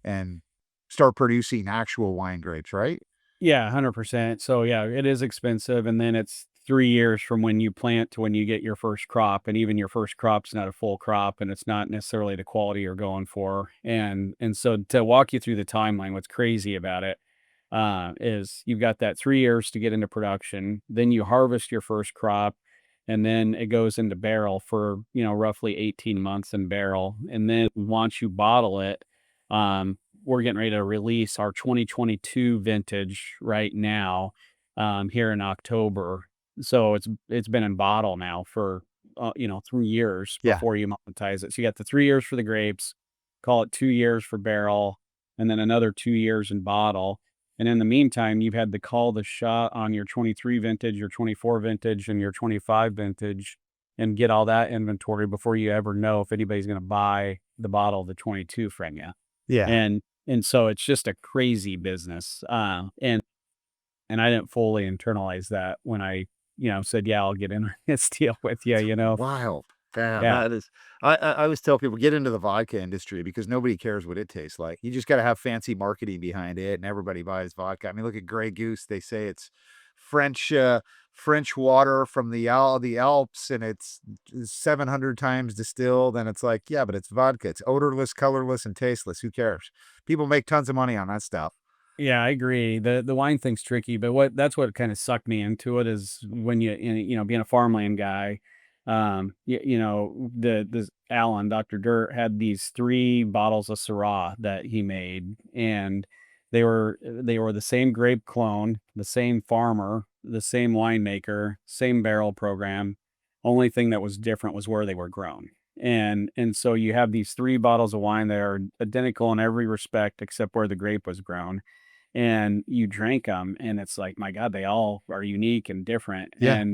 and start producing actual wine grapes, right? Yeah, 100%. So yeah, it is expensive, and then it's 3 years from when you plant to when you get your first crop, and even your first crop's not a full crop, and it's not necessarily the quality you're going for. And so to walk you through the timeline, what's crazy about it, is you've got that 3 years to get into production, then you harvest your first crop, and then it goes into barrel for, roughly 18 months in barrel. And then once you bottle it, we're getting ready to release our 2022 vintage right now, here in October. So it's been in bottle now for 3 years Yeah. before you monetize it. So you got the 3 years for the grapes, call it 2 years for barrel, and then another 2 years in bottle. And in the meantime, you've had to call the shot on your 23 vintage, your 24 vintage, and your 25 vintage, and get all that inventory before you ever know if anybody's going to buy the bottle of the 22 from you. Yeah. And so it's just a crazy business. And I didn't fully internalize that when I, said, yeah, I'll get in on this deal with you, Wild. Yeah, Yeah. that is I always tell people, get into the vodka industry because nobody cares what it tastes like. You just gotta have fancy marketing behind it, and everybody buys vodka. I mean, look at Grey Goose. They say it's French, French water from the Alps, and it's 700 times distilled, and it's like, yeah, but it's vodka. It's odorless, colorless, and tasteless. Who cares? People make tons of money on that stuff. Yeah, I agree. The wine thing's tricky, but that's what kind of sucked me into it is when being a farmland guy, the Alan, Dr. Dirt had these 3 bottles of Syrah that he made, and they were the same grape clone, the same farmer, the same winemaker, same barrel program. Only thing that was different was where they were grown. And so you have these 3 bottles of wine that are identical in every respect except where the grape was grown, and you drank them, and it's like, my god, they all are unique and different. Yeah,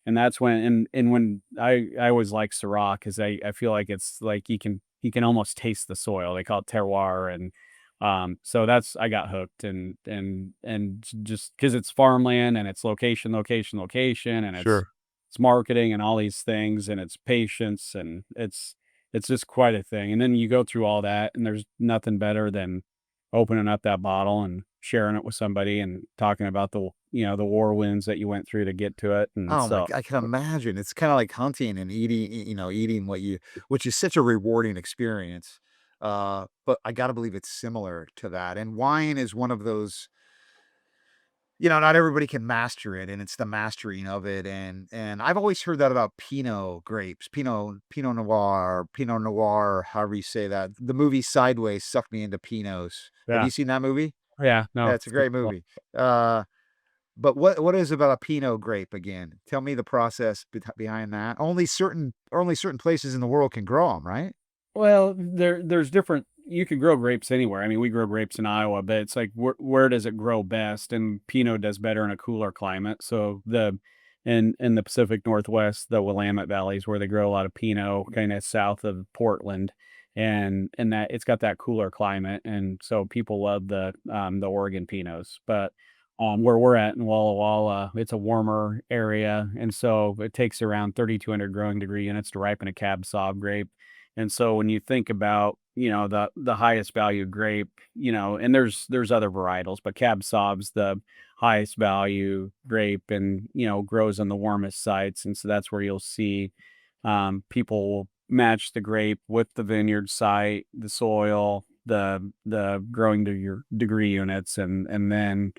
And that's when and when I always like Syrah because I feel like it's like you can almost taste the soil. They call it terroir. And so that's I got hooked. And just because it's farmland, and it's location, location, location, and sure. it's marketing and all these things, and it's patience, and it's just quite a thing. And then you go through all that, and there's nothing better than opening up that bottle and sharing it with somebody and talking about the war winds that you went through to get to it. And Oh my so g I can imagine. It's kinda like hunting and eating which is such a rewarding experience. But I gotta believe it's similar to that, and wine is one of those, not everybody can master it, and it's the mastering of it. And I've always heard that about Pinot grapes, Pinot Noir, however you say that. The movie Sideways sucked me into Pinots. Have yeah. you seen that movie? Yeah, Yeah, no, it's a great movie. Uh but what is about a Pinot grape again? Tell me the process behind that. Only certain places in the world can grow them, right? well, there's different. You can grow grapes anywhere. I mean, we grow grapes in Iowa, but it's like where does it grow best? And Pinot does better in a cooler climate. So in the Pacific Northwest, the Willamette Valley is where they grow a lot of Pinot, kind of south of Portland, and that it's got that cooler climate, and so people love the Oregon Pinots. But where we're at in Walla Walla, it's a warmer area, and so it takes around 3,200 growing degree units to ripen a Cab Sauv grape. And so when you think about, the highest value grape, and there's other varietals, but Cab Sauv's the highest value grape, and, grows on the warmest sites. And so that's where you'll see people will match the grape with the vineyard site, the soil, the growing to your degree units, and then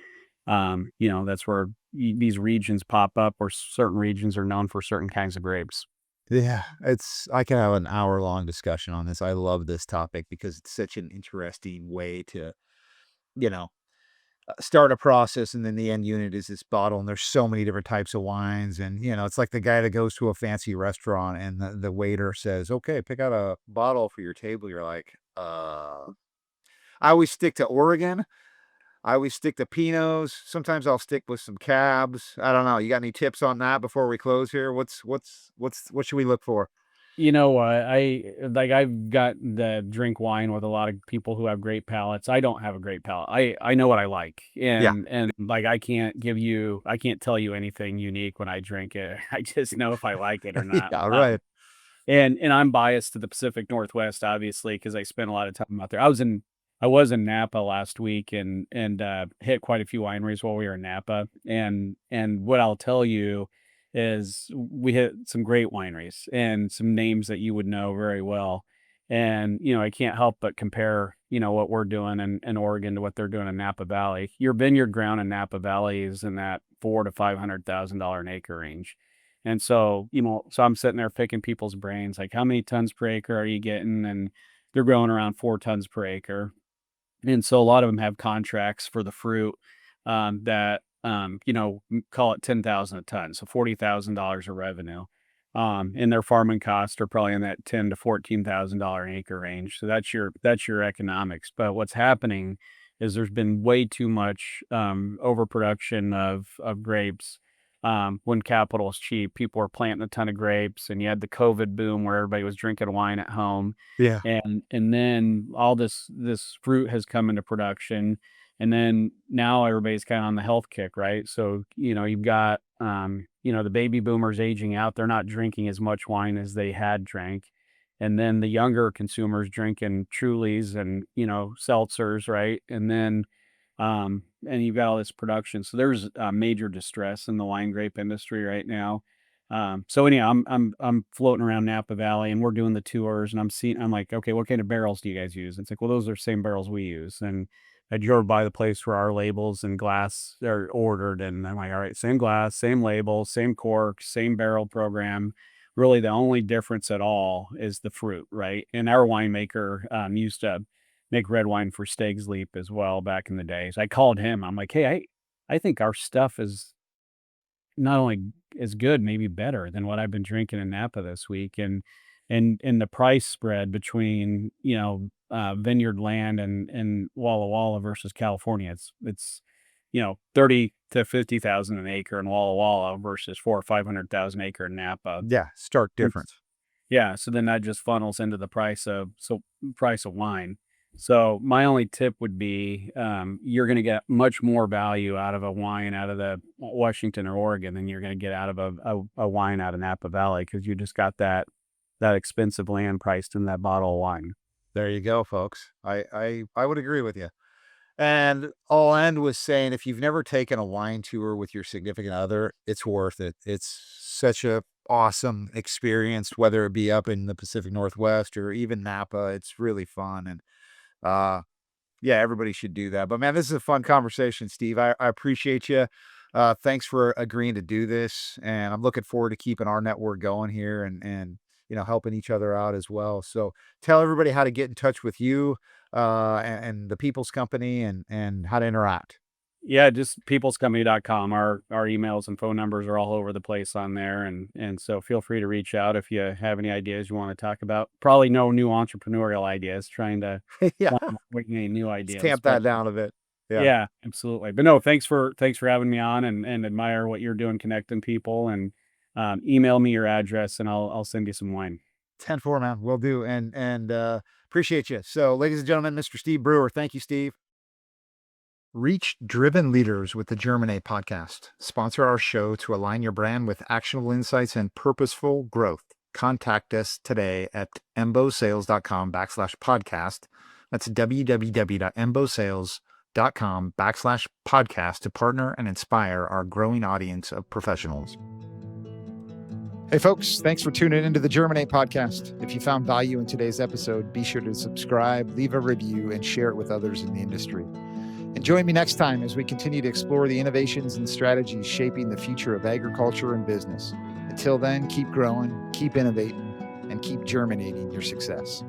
that's where these regions pop up, where certain regions are known for certain kinds of grapes. Yeah, I can have an hour-long discussion on this. I love this topic because it's such an interesting way to, you know, start a process, and then the end unit is this bottle, and there's so many different types of wines, and, it's like the guy that goes to a fancy restaurant, and the waiter says, "Okay, pick out a bottle for your table." You're like, I always stick to Oregon. I always stick to Pinots. Sometimes I'll stick with some Cabs. I don't know. You got any tips on that before we close here? What should we look for? You know what? I've got the drink wine with a lot of people who have great palates. I don't have a great palate. I know what I like, Yeah. and like I can't tell you anything unique when I drink it. I just know if I like it or not. Yeah, right. And I'm biased to the Pacific Northwest, obviously, because I spent a lot of time out there. I was in Napa last week, and hit quite a few wineries while we were in Napa. And what I'll tell you is we hit some great wineries and some names that you would know very well. And I can't help but compare what we're doing in Oregon to what they're doing in Napa Valley. Your vineyard ground in Napa Valley is in that $400,000 to $500,000 an acre range. And so I'm sitting there picking people's brains, like, how many tons per acre are you getting? And they're growing around 4 tons per acre. And so a lot of them have contracts for the fruit, that, call it 10,000 a ton, so $40,000 of revenue. And their farming costs are probably in that 10 to $14,000 an acre range. So that's your economics. But what's happening is there's been way too much overproduction of grapes. When capital is cheap, people are planting a ton of grapes, and you had the COVID boom where everybody was drinking wine at home, Yeah. and then all this fruit has come into production, and then now everybody's kind of on the health kick, right? So you've got the baby boomers aging out; they're not drinking as much wine as they had drank, and then the younger consumers drinking Trulies and seltzers, right? And you've got all this production. So there's major distress in the wine grape industry right now. So anyhow, I'm floating around Napa Valley, and we're doing the tours, and I'm like, okay, what kind of barrels do you guys use? And it's like, well, those are the same barrels we use. And I drove by the place where our labels and glass are ordered, and I'm like, all right, same glass, same label, same cork, same barrel program. Really, the only difference at all is the fruit, right? And our winemaker used to make red wine for Steg's Leap as well back in the days. I called him. I'm like, hey, I think our stuff is not only as good, maybe better than what I've been drinking in Napa this week. And the price spread between vineyard land and Walla Walla versus California, it's 30 to 50,000 an acre in Walla Walla versus 4 or 500,000 acre in Napa. Yeah, stark difference. Yeah, so then that just funnels into the price of wine. So my only tip would be, you're gonna get much more value out of a wine out of the Washington or Oregon than you're gonna get out of a wine out of Napa Valley, because you just got that expensive land priced in that bottle of wine. There you go, folks. I would agree with you. And I'll end with saying, if you've never taken a wine tour with your significant other, it's worth it. It's such a awesome experience, whether it be up in the Pacific Northwest or even Napa. It's really fun. And uh yeah, everybody should do that. But man, this is a fun conversation, Steve. I appreciate you. Thanks for agreeing to do this. And I'm looking forward to keeping our network going here, and helping each other out as well. So tell everybody how to get in touch with you, and the People's Company, and how to interact. Yeah, just peoplescompany.com. Our emails and phone numbers are all over the place on there, and so feel free to reach out if you have any ideas you want to talk about. Probably no new entrepreneurial ideas, trying to Yeah. bring any new Let's ideas, tamp but that down a bit. Yeah. yeah, absolutely. But no, thanks for having me on, and admire what you're doing connecting people, and email me your address, and I'll send you some wine. 10-4, man. Will do. And appreciate you. So, ladies and gentlemen, Mr. Steve Brewer. Thank you, Steve. Reach driven leaders with the Germinate podcast. Sponsor our show to align your brand with actionable insights and purposeful growth. Contact us today at embosales.com/podcast. That's www.embosales.com/podcast to partner and inspire our growing audience of professionals. Hey, folks, thanks for tuning into the Germinate podcast. If you found value in today's episode, be sure to subscribe, leave a review, and share it with others in the industry. And join me next time as we continue to explore the innovations and strategies shaping the future of agriculture and business. Until then, keep growing, keep innovating, and keep germinating your success.